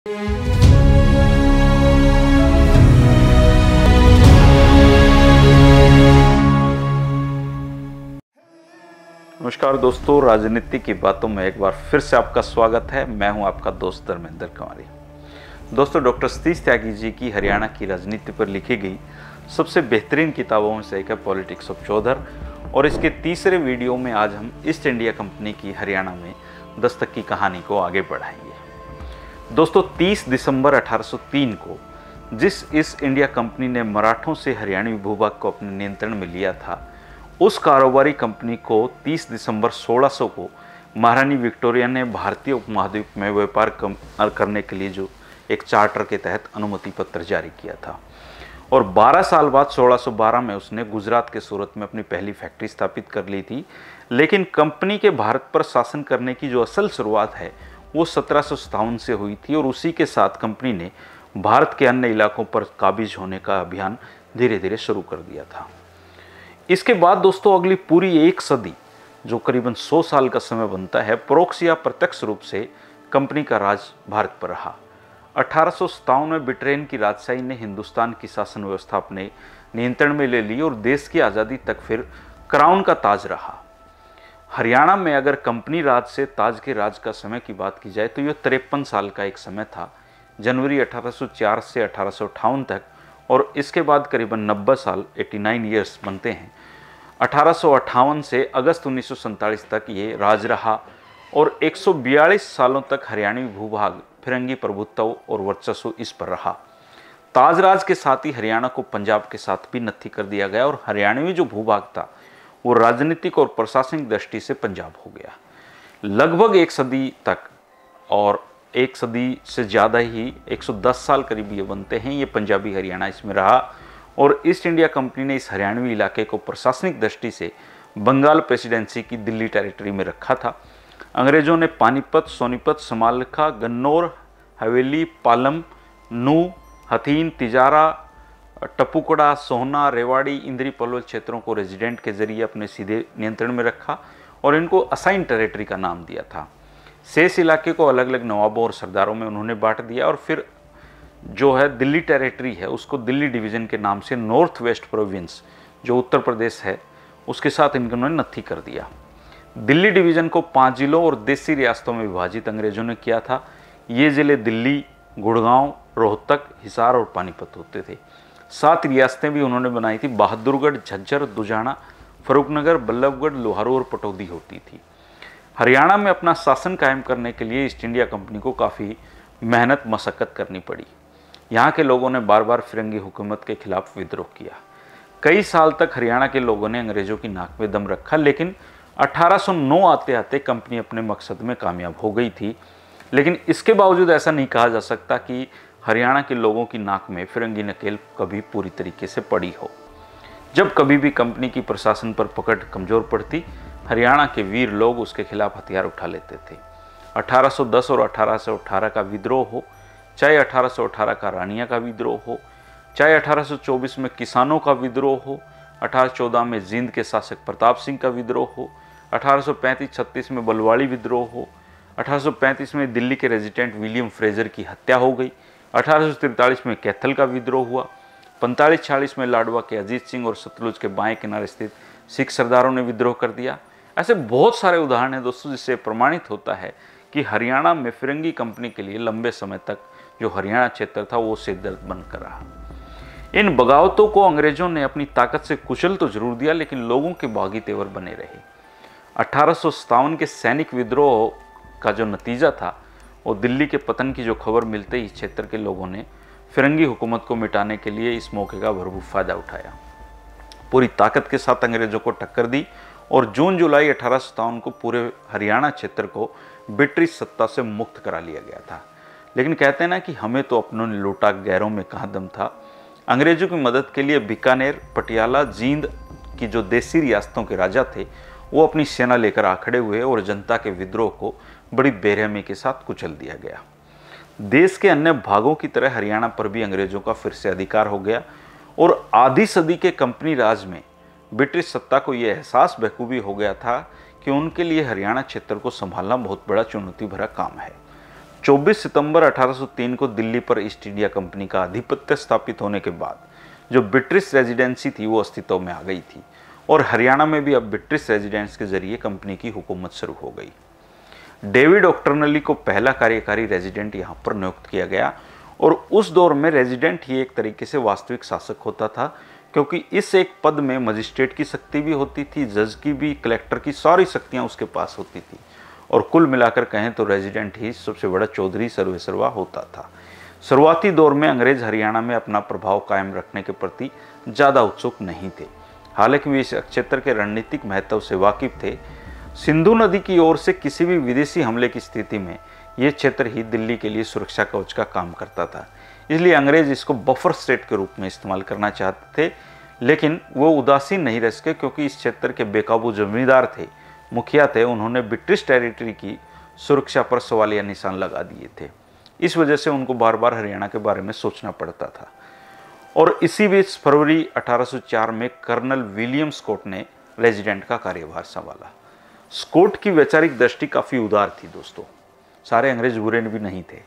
नमस्कार दोस्तों, राजनीति की बातों में एक बार फिर से आपका स्वागत है। मैं हूं आपका दोस्त धर्मेंद्र कुमारी। दोस्तों, डॉक्टर सतीश त्यागी जी की हरियाणा की राजनीति पर लिखी गई सबसे बेहतरीन किताबों में से एक है पॉलिटिक्स ऑफ चौधर, और इसके तीसरे वीडियो में आज हम ईस्ट इंडिया कंपनी की हरियाणा में दस्तक की कहानी को आगे बढ़ाएंगे। दोस्तों, 30 दिसंबर 1803 को जिस ईस्ट इंडिया कंपनी ने मराठों से हरियाणवी भूभाग को अपने नियंत्रण में लिया था, उस कारोबारी कंपनी को 30 दिसंबर 1600 को महारानी विक्टोरिया ने भारतीय उपमहाद्वीप में व्यापार करने के लिए जो एक चार्टर के तहत अनुमति पत्र जारी किया था, और 12 साल बाद 1612 में उसने गुजरात के सूरत में अपनी पहली फैक्ट्री स्थापित कर ली थी। लेकिन कंपनी के भारत पर शासन करने की जो असल शुरुआत है वो 1757 से हुई थी, और उसी के साथ कंपनी ने भारत के अन्य इलाकों पर काबिज होने का अभियान धीरे धीरे शुरू कर दिया था। इसके बाद दोस्तों अगली पूरी एक सदी, जो करीबन 100 साल का समय बनता है, परोक्ष या प्रत्यक्ष रूप से कंपनी का राज भारत पर रहा। 1857 में ब्रिटेन की राजशाही ने हिंदुस्तान की शासन व्यवस्था अपने नियंत्रण में ले ली और देश की आज़ादी तक फिर क्राउन का ताज रहा। हरियाणा में अगर कंपनी राज से ताज के राज का समय की बात की जाए तो यह 53 साल का एक समय था, जनवरी 1804 से 1858 तक, और इसके बाद करीबन 90 साल 89 ईयर्स बनते हैं। 1858 से अगस्त 1947 तक ये राज रहा, और 142 सालों तक हरियाणवी भूभाग फिरंगी प्रभुत्व और वर्चस्व इस पर रहा। ताजराज के साथ ही हरियाणा को पंजाब के साथ भी नत्थी कर दिया गया, और हरियाणवी जो भूभाग था वो राजनीतिक और प्रशासनिक दृष्टि से पंजाब हो गया। लगभग एक सदी तक, और एक सदी से ज़्यादा ही 110 साल करीब ये बनते हैं, ये पंजाबी हरियाणा इसमें रहा। और ईस्ट इंडिया कंपनी ने इस हरियाणवी इलाके को प्रशासनिक दृष्टि से बंगाल प्रेसिडेंसी की दिल्ली टेरिटरी में रखा था। अंग्रेज़ों ने पानीपत, सोनीपत, समालखा, गन्नौर, हवेली, पालम, नू, हथीन, तिजारा, टपुकड़ा, सोहना, रेवाड़ी, इंद्री पलवल क्षेत्रों को रेजिडेंट के जरिए अपने सीधे नियंत्रण में रखा और इनको असाइन टेरिटरी का नाम दिया था। शेष इलाके को अलग अलग नवाबों और सरदारों में उन्होंने बांट दिया, और फिर जो है दिल्ली टेरिटरी है उसको दिल्ली डिवीज़न के नाम से नॉर्थ वेस्ट प्रोविंस, जो उत्तर प्रदेश है, उसके साथ इन्होंने नत्थी कर दिया। दिल्ली डिवीज़न को 5 जिलों और देसी रियासतों में विभाजित अंग्रेज़ों ने किया था। ये ज़िले दिल्ली, गुड़गांव, रोहतक, हिसार और पानीपत होते थे। 7 रियासतें भी उन्होंने बनाई थी। बहादुरगढ़, झज्जर, दुजाना, फरूखनगर, बल्लभगढ़, लोहारू और पटौदी होती थी। हरियाणा में अपना शासन कायम करने के लिए ईस्ट इंडिया कंपनी को काफ़ी मेहनत मशक्क़त करनी पड़ी। यहाँ के लोगों ने बार बार फिरंगी हुकूमत के खिलाफ विद्रोह किया। कई साल तक हरियाणा के लोगों ने अंग्रेज़ों की नाक में दम रखा, लेकिन 1809 आते आते कंपनी अपने मकसद में कामयाब हो गई थी। लेकिन इसके बावजूद ऐसा नहीं कहा जा सकता कि हरियाणा के लोगों की नाक में फिरंगी नकेल कभी पूरी तरीके से पड़ी हो। जब कभी भी कंपनी की प्रशासन पर पकड़ कमज़ोर पड़ती, हरियाणा के वीर लोग उसके खिलाफ हथियार उठा लेते थे। 1810 और 1818 का विद्रोह हो, चाहे 1818 का रानिया का विद्रोह हो, चाहे 1824 में किसानों का विद्रोह हो, 1814 में जींद के शासक प्रताप सिंह का विद्रोह हो, 1835-36 में बलवाड़ी विद्रोह हो, 1835 में दिल्ली के रेजिडेंट विलियम फ्रेजर की हत्या हो गई, 1843 में कैथल का विद्रोह हुआ, 45-46 में लाडवा के अजीत सिंह और सतलुज के बाएं किनारे स्थित सिख सरदारों ने विद्रोह कर दिया। ऐसे बहुत सारे उदाहरण हैं दोस्तों, जिससे प्रमाणित होता है कि हरियाणा में फिरंगी कंपनी के लिए लंबे समय तक जो हरियाणा क्षेत्र था वो सिरदर्द बनकर रहा। इन बगावतों को अंग्रेजों ने अपनी ताकत से कुचल तो जरूर दिया, लेकिन लोगों के बागी तेवर बने रहे। 1857 के सैनिक विद्रोह का जो नतीजा था वो दिल्ली के पतन की जो खबर मिलते ही क्षेत्र के लोगों ने फिरंगी हुकूमत को मिटाने के लिए इस मौके का भरपूर फायदा उठाया। पूरी ताकत के साथ अंग्रेजों को टक्कर दी, और जून जुलाई 1857 को पूरे हरियाणा क्षेत्र को ब्रिटिश सत्ता से मुक्त करा लिया गया था। लेकिन कहते हैं ना कि हमें तो अपनों ने लूटा, गैरों में कहाँ दम था। अंग्रेजों की मदद के लिए बीकानेर, पटियाला, जींद की जो देसी रियासतों के राजा थे वो अपनी सेना लेकर आ खड़े हुए, और जनता के विद्रोह को बड़ी बेरहमी के साथ कुचल दिया गया। देश के अन्य भागों की तरह हरियाणा पर भी अंग्रेजों का फिर से अधिकार हो गया, और आधी सदी के कंपनी राज में ब्रिटिश सत्ता को यह एहसास बखूबी हो गया था कि उनके लिए हरियाणा क्षेत्र को संभालना बहुत बड़ा चुनौती भरा काम है। 24 सितंबर 1803 को दिल्ली पर ईस्ट इंडिया कंपनी का आधिपत्य स्थापित होने के बाद जो ब्रिटिश रेजिडेंसी थी वो अस्तित्व में आ गई थी और हरियाणा में भी अब ब्रिटिश रेजिडेंस के जरिए कंपनी की हुकूमत शुरू हो गई। डेविड ऑक्टर्नली को पहला कार्यकारी रेजिडेंट यहाँ पर नियुक्त किया गया और उस दौर में रेजिडेंट ही एक तरीके से वास्तविक शासक होता था, क्योंकि इस एक पद में मजिस्ट्रेट की शक्ति भी होती थी, जज की भी, कलेक्टर की सारी शक्तियाँ उसके पास होती थी और कुल मिलाकर कहें तो रेजिडेंट ही सबसे बड़ा चौधरी सर्वेसर्वा होता था। शुरुआती दौर में अंग्रेज हरियाणा में अपना प्रभाव कायम रखने के प्रति ज़्यादा उत्सुक नहीं थे, हालांकि वे इस क्षेत्र के रणनीतिक महत्व से वाकिफ थे। सिंधु नदी की ओर से किसी भी विदेशी हमले की स्थिति में ये क्षेत्र ही दिल्ली के लिए सुरक्षा कवच का काम करता था, इसलिए अंग्रेज इसको बफर स्टेट के रूप में इस्तेमाल करना चाहते थे, लेकिन वो उदासीन नहीं रह सके क्योंकि इस क्षेत्र के बेकाबू जमींदार थे, मुखिया थे, उन्होंने ब्रिटिश टेरिटरी की सुरक्षा पर सवालिया निशान लगा दिए थे। इस वजह से उनको बार बार हरियाणा के बारे में सोचना पड़ता था। और इसी बीच फरवरी 1804 में कर्नल विलियम स्कॉट ने रेजिडेंट का कार्यभार संभाला। स्कॉट की वैचारिक दृष्टि काफ़ी उदार थी दोस्तों, सारे अंग्रेज बुरे भी नहीं थे।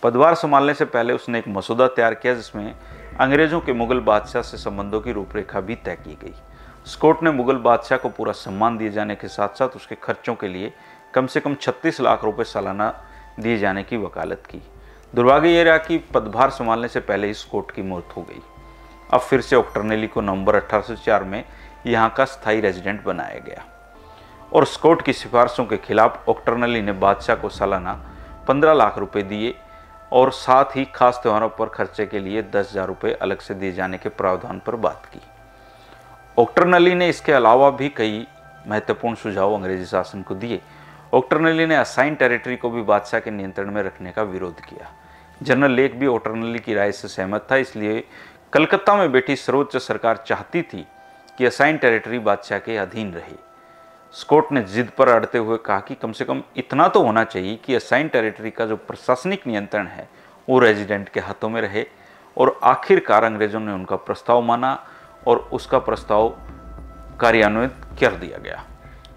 पदभार संभालने से पहले उसने एक मसौदा तैयार किया जिसमें अंग्रेजों के मुगल बादशाह से संबंधों की रूपरेखा भी तय की गई। स्कॉट ने मुगल बादशाह को पूरा सम्मान दिए जाने के साथ साथ उसके खर्चों के लिए कम से कम 36 लाख रुपए सालाना दिए जाने की वकालत की। दुर्भाग्य यह रहा कि पदभार संभालने से पहले ही स्कॉट की मौत हो गई। अब फिर से ऑक्टर्नेली को नवंबर 1804 में यहाँ का स्थायी रेजिडेंट बनाया गया और स्कॉट की सिफारिशों के खिलाफ ऑक्टर्नेली ने बादशाह को सालाना 15 लाख रुपए दिए और साथ ही खास त्योहारों पर खर्चे के लिए 10,000 रुपये अलग से दिए जाने के प्रावधान पर बात की। ऑक्टर्नेली ने इसके अलावा भी कई महत्वपूर्ण सुझाव अंग्रेजी शासन को दिए। ऑक्टर्नेली ने असाइन टेरिटरी को भी बादशाह के नियंत्रण में रखने का विरोध किया। जनरल लेक भी ऑक्टर्नेली की राय से सहमत था, इसलिए कलकत्ता में बैठी सर्वोच्च सरकार चाहती थी कि असाइन टेरिटरी बादशाह के अधीन रहे। स्कॉट ने जिद पर अड़ते हुए कहा कि कम से कम इतना तो होना चाहिए कि असाइन टेरिटरी का जो प्रशासनिक नियंत्रण है वो रेजिडेंट के हाथों में रहे और आखिरकार अंग्रेजों ने उनका प्रस्ताव माना और उसका प्रस्ताव कार्यान्वित कर दिया गया।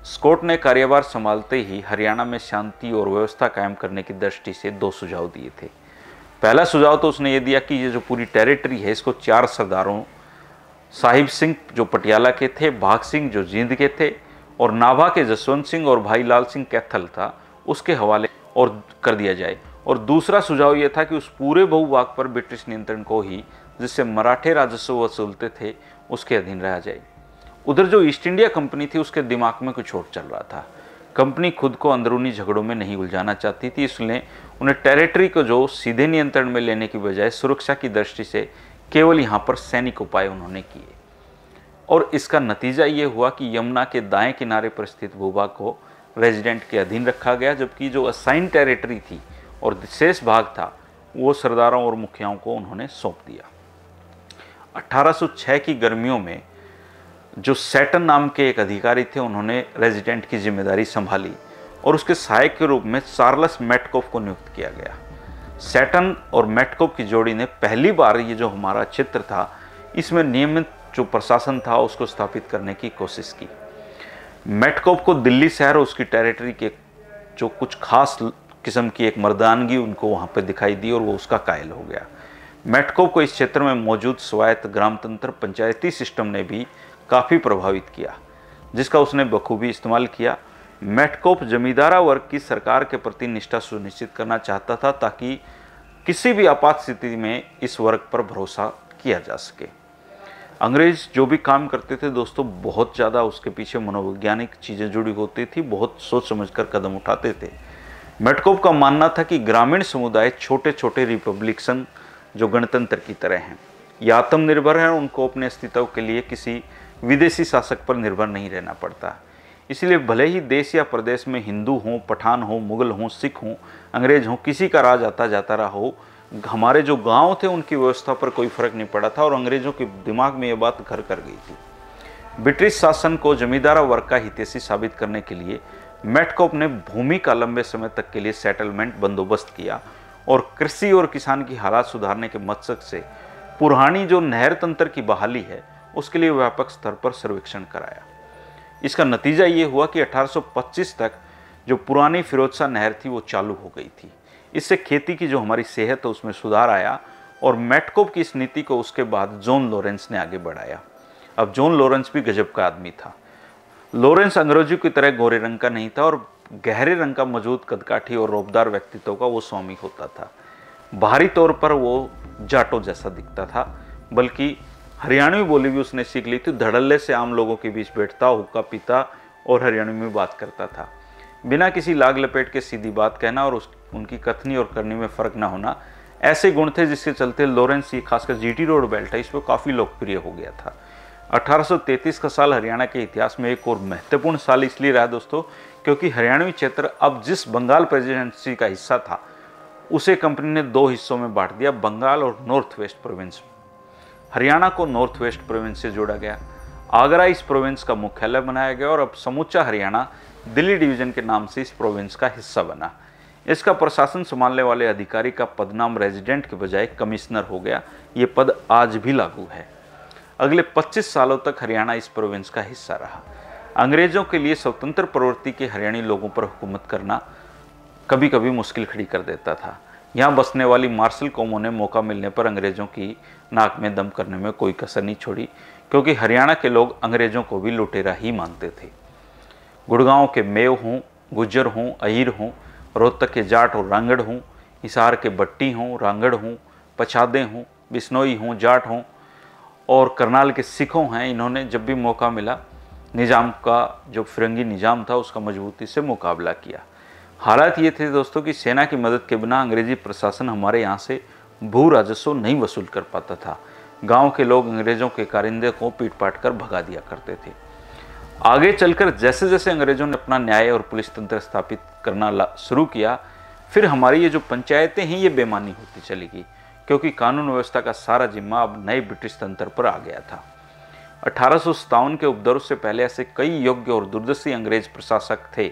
स्कॉट ने कार्यभार संभालते ही हरियाणा में शांति और व्यवस्था कायम करने की दृष्टि से 2 सुझाव दिए थे। पहला सुझाव तो उसने ये दिया कि ये जो पूरी टेरिटरी है इसको 4 सरदारों, साहिब सिंह जो पटियाला के थे, भाग सिंह जो जींद के थे और नाभा के जसवंत सिंह और भाई लाल सिंह कैथल था उसके हवाले और कर दिया जाए। और दूसरा सुझाव यह था कि उस पूरे भूभाग पर ब्रिटिश नियंत्रण को ही, जिससे मराठे राजस्व वसूलते थे, उसके अधीन रहा जाए। उधर जो ईस्ट इंडिया कंपनी थी उसके दिमाग में कुछ और चल रहा था। कंपनी खुद को अंदरूनी झगड़ों में नहीं उलझाना चाहती थी, इसलिए उन्हें टेरिटरी को जो सीधे नियंत्रण में लेने की बजाय सुरक्षा की दृष्टि से केवल यहाँ पर सैनिक उपाय उन्होंने किए और इसका नतीजा ये हुआ कि यमुना के दाएं किनारे पर स्थित भूभाग को रेजिडेंट के अधीन रखा गया, जबकि जो असाइन टेरिटरी थी और शेष भाग था वो सरदारों और मुखियाओं को उन्होंने सौंप दिया। 1806 की गर्मियों में जो सैटन नाम के एक अधिकारी थे उन्होंने रेजिडेंट की जिम्मेदारी संभाली और उसके सहायक के रूप में चार्ल्स मैटकॉफ को नियुक्त किया गया। सैटन और मैटकॉफ की जोड़ी ने पहली बार ये जो हमारा क्षेत्र था इसमें नियमित जो प्रशासन था उसको स्थापित करने की कोशिश की। मैटकॉफ को दिल्ली शहर और उसकी टेरिटरी के जो कुछ खास किस्म की एक मर्दानगी उनको वहाँ पर दिखाई दी और वो उसका कायल हो गया। मैटकॉफ को इस क्षेत्र में मौजूद स्वायत्त ग्रामतंत्र पंचायती सिस्टम ने भी काफ़ी प्रभावित किया, जिसका उसने बखूबी इस्तेमाल किया। मैटकॉफ जमींदारा वर्ग की सरकार के प्रति निष्ठा सुनिश्चित करना चाहता था ताकि किसी भी आपात स्थिति में इस वर्ग पर भरोसा किया जा सके। अंग्रेज जो भी काम करते थे दोस्तों, बहुत ज़्यादा उसके पीछे मनोवैज्ञानिक चीज़ें जुड़ी होती थी, बहुत सोच समझकर कदम उठाते थे। मैटकॉफ का मानना था कि ग्रामीण समुदाय छोटे छोटे रिपब्लिकन जो गणतंत्र की तरह हैं, ये आत्मनिर्भर हैं, उनको अपने अस्तित्व के लिए किसी विदेशी शासक पर निर्भर नहीं रहना पड़ता। इसलिए भले ही देश या प्रदेश में हिंदू हों, पठान हों, मुगल हों, सिख हों, अंग्रेज हों, किसी का राज आता जाता रहा हो, हमारे जो गांव थे उनकी व्यवस्था पर कोई फर्क नहीं पड़ा था और अंग्रेजों के दिमाग में ये बात घर कर गई थी। ब्रिटिश शासन को जमींदारा वर्ग का हितैषी साबित करने के लिए मैटकॉफ ने भूमि का लंबे समय तक के लिए सेटलमेंट बंदोबस्त किया और कृषि और किसान की हालात सुधारने के मकसद से पुरानी जो नहर तंत्र की बहाली है उसके लिए व्यापक स्तर पर सर्वेक्षण कराया। इसका नतीजा ये हुआ कि 1825 तक जो पुरानी फिरोजशाह नहर थी वो चालू हो गई थी। इससे खेती की जो हमारी सेहत है उसमें सुधार आया और मेटकोप की इस नीति को उसके बाद जॉन लॉरेंस ने आगे बढ़ाया। अब जॉन लॉरेंस भी गजब का आदमी था। लॉरेंस अंग्रेजों की तरह गोरे रंग का नहीं था और गहरे रंग का मजबूत कदकाठी और रौबदार व्यक्तित्व का वो स्वामी होता था। बाहरी तौर पर वो जाटों जैसा दिखता था, बल्कि हरियाणवी बोली भी उसने सीख ली थी। धड़ल्ले से आम लोगों के बीच बैठता, हुक्का पीता और हरियाणवी में बात करता था। बिना किसी लाग लपेट के सीधी बात कहना और उनकी कथनी और करनी में फ़र्क ना होना, ऐसे गुण थे जिसके चलते लॉरेंस, ये खासकर जीटी रोड बेल्ट है, इस पर काफ़ी लोकप्रिय हो गया था। 1833 का साल हरियाणा के इतिहास में एक और महत्वपूर्ण साल इसलिए रहा दोस्तों, क्योंकि हरियाणवी क्षेत्र अब जिस बंगाल प्रेसिडेंसी का हिस्सा था उसे कंपनी ने 2 हिस्सों में बांट दिया, बंगाल और नॉर्थ वेस्ट प्रोविंस। हरियाणा को नॉर्थ वेस्ट प्रोविंस से जोड़ा गया, आगरा इस प्रोविंस का मुख्यालय बनाया गया और अब समूचा हरियाणा दिल्ली डिवीजन के नाम से इस प्रोविंस का हिस्सा बना। इसका प्रशासन संभालने वाले अधिकारी का पदनाम रेजिडेंट के बजाय कमिश्नर हो गया। ये पद आज भी लागू है। अगले 25 सालों तक हरियाणा इस प्रोविंस का हिस्सा रहा। अंग्रेजों के लिए स्वतंत्र प्रवृत्ति के हरियाणी लोगों पर हुकूमत करना कभी कभी मुश्किल खड़ी कर देता था। यहाँ बसने वाली मार्शल कौमों ने मौका मिलने पर अंग्रेजों की नाक में दम करने में कोई कसर नहीं छोड़ी, क्योंकि हरियाणा के लोग अंग्रेजों को भी लुटेरा ही मानते थे। गुड़गांव के मेव हों, गुज्जर हों, अहीर हों, रोहतक के जाट और रांगड़ हों, हिसार के बट्टी हों, रांगड़ हों, पछादे हों, बिश्नोई हों, जाट हों और करनाल के सिखों हैं, इन्होंने जब भी मौका मिला निज़ाम का, जो फिरंगी निज़ाम था, उसका मजबूती से मुकाबला किया। हालात ये थे दोस्तों कि सेना की मदद के बिना अंग्रेजी प्रशासन हमारे यहाँ से भू राजस्व नहीं वसूल कर पाता था। गांव के लोग अंग्रेजों के कारिंदे को पीट पाट कर भगा दिया करते थे। आगे चलकर जैसे जैसे अंग्रेजों ने अपना न्याय और पुलिस तंत्र स्थापित करना शुरू किया, फिर हमारी ये जो पंचायतें हैं ये बेमानी होती चली गई, क्योंकि कानून व्यवस्था का सारा जिम्मा अब नए ब्रिटिश तंत्र पर आ गया था। 1857 के उपद्रव से पहले ऐसे कई योग्य और दूरदर्शी अंग्रेज प्रशासक थे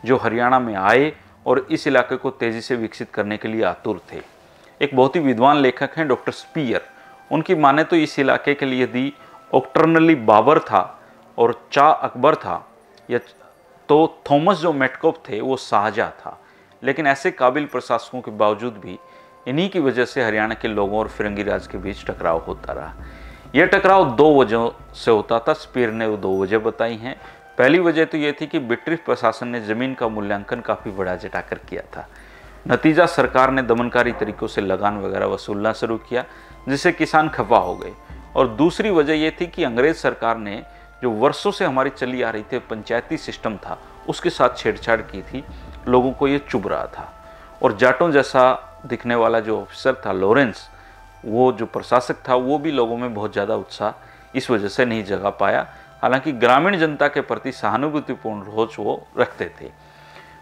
जो हरियाणा में आए और इस इलाके को तेजी से विकसित करने के लिए आतुर थे। एक बहुत ही विद्वान लेखक हैं डॉक्टर स्पीयर। उनकी माने तो इस इलाके के लिए यदि ऑक्टर्नली बाबर था और चा अकबर था, या तो थॉमस जो मेटकोप थे वो शाहजहाँ था। लेकिन ऐसे काबिल प्रशासकों के बावजूद भी इन्हीं की वजह से हरियाणा के लोगों और फिरंगी राज के बीच टकराव होता रहा। यह टकराव 2 वजहों से होता था। स्पीयर ने वो 2 वजह बताई हैं। पहली वजह तो ये थी कि ब्रिटिश प्रशासन ने ज़मीन का मूल्यांकन काफ़ी बढ़ा चढ़ाकर किया था। नतीजा, सरकार ने दमनकारी तरीकों से लगान वगैरह वसूलना शुरू किया, जिससे किसान खफा हो गए। और दूसरी वजह यह थी कि अंग्रेज सरकार ने जो वर्षों से हमारी चली आ रही थी पंचायती सिस्टम था, उसके साथ छेड़छाड़ की थी। लोगों को ये चुभ रहा था और जाटों जैसा दिखने वाला जो ऑफिसर था लॉरेंस, वो जो प्रशासक था, वो भी लोगों में बहुत ज़्यादा उत्साह इस वजह से नहीं जगा पाया। हालांकि ग्रामीण जनता के प्रति सहानुभूतिपूर्ण रोच वो रखते थे।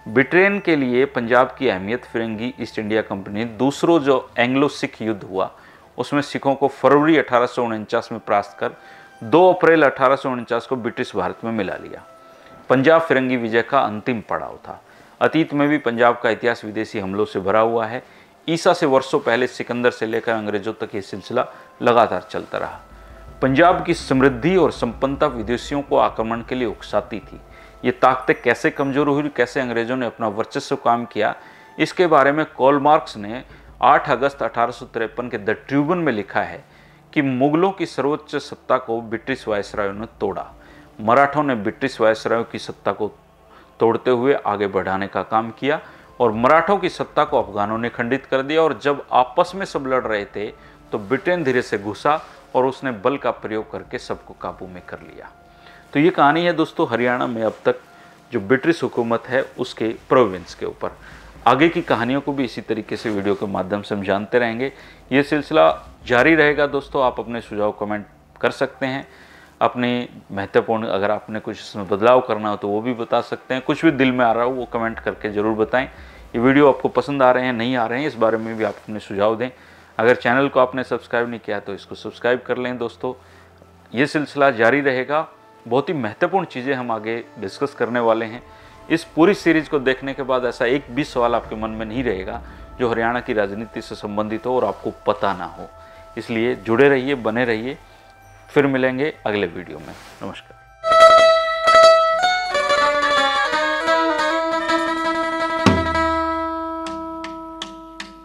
ब्रिटेन के लिए पंजाब की अहमियत फिरंगी ईस्ट इंडिया कंपनी, दूसरों जो एंग्लो सिख युद्ध हुआ उसमें सिखों को फरवरी 1849 में परास्त कर 2 अप्रैल 1849 को ब्रिटिश भारत में मिला लिया। पंजाब फिरंगी विजय का अंतिम पड़ाव था। अतीत में भी पंजाब का इतिहास विदेशी हमलों से भरा हुआ है। ईसा से वर्षों पहले सिकंदर से लेकर अंग्रेजों तक ये सिलसिला लगातार चलता रहा। पंजाब की समृद्धि और संपन्नता विदेशियों को आक्रमण के लिए उकसाती थी। ये ताकतें कैसे कमजोर हुई, कैसे अंग्रेजों ने अपना वर्चस्व काम किया, इसके बारे में कार्ल मार्क्स ने 8 अगस्त 1853 के द ट्रिब्यून में लिखा है कि मुगलों की सर्वोच्च सत्ता को ब्रिटिश वायसरायों ने तोड़ा। मराठों ने ब्रिटिश वायसरायों की सत्ता को तोड़ते हुए आगे बढ़ाने का काम किया और मराठों की सत्ता को अफगानों ने खंडित कर दिया। और जब आपस में सब लड़ रहे थे तो ब्रिटेन धीरे से घुसा और उसने बल का प्रयोग करके सबको काबू में कर लिया। तो ये कहानी है दोस्तों हरियाणा में अब तक जो ब्रिटिश हुकूमत है उसके प्रोविंस के ऊपर। आगे की कहानियों को भी इसी तरीके से वीडियो के माध्यम से हम जानते रहेंगे। ये सिलसिला जारी रहेगा दोस्तों। आप अपने सुझाव कमेंट कर सकते हैं। अपनी महत्वपूर्ण, अगर आपने कुछ इसमें बदलाव करना हो तो वो भी बता सकते हैं। कुछ भी दिल में आ रहा हो वो कमेंट करके ज़रूर बताएं। ये वीडियो आपको पसंद आ रहे हैं, नहीं आ रहे हैं, इस बारे में भी आप अपने सुझाव दें। अगर चैनल को आपने सब्सक्राइब नहीं किया तो इसको सब्सक्राइब कर लें दोस्तों। ये सिलसिला जारी रहेगा। बहुत ही महत्वपूर्ण चीज़ें हम आगे डिस्कस करने वाले हैं। इस पूरी सीरीज को देखने के बाद ऐसा एक भी सवाल आपके मन में नहीं रहेगा जो हरियाणा की राजनीति से संबंधित हो और आपको पता ना हो। इसलिए जुड़े रहिए, बने रहिए। फिर मिलेंगे अगले वीडियो में। नमस्कार।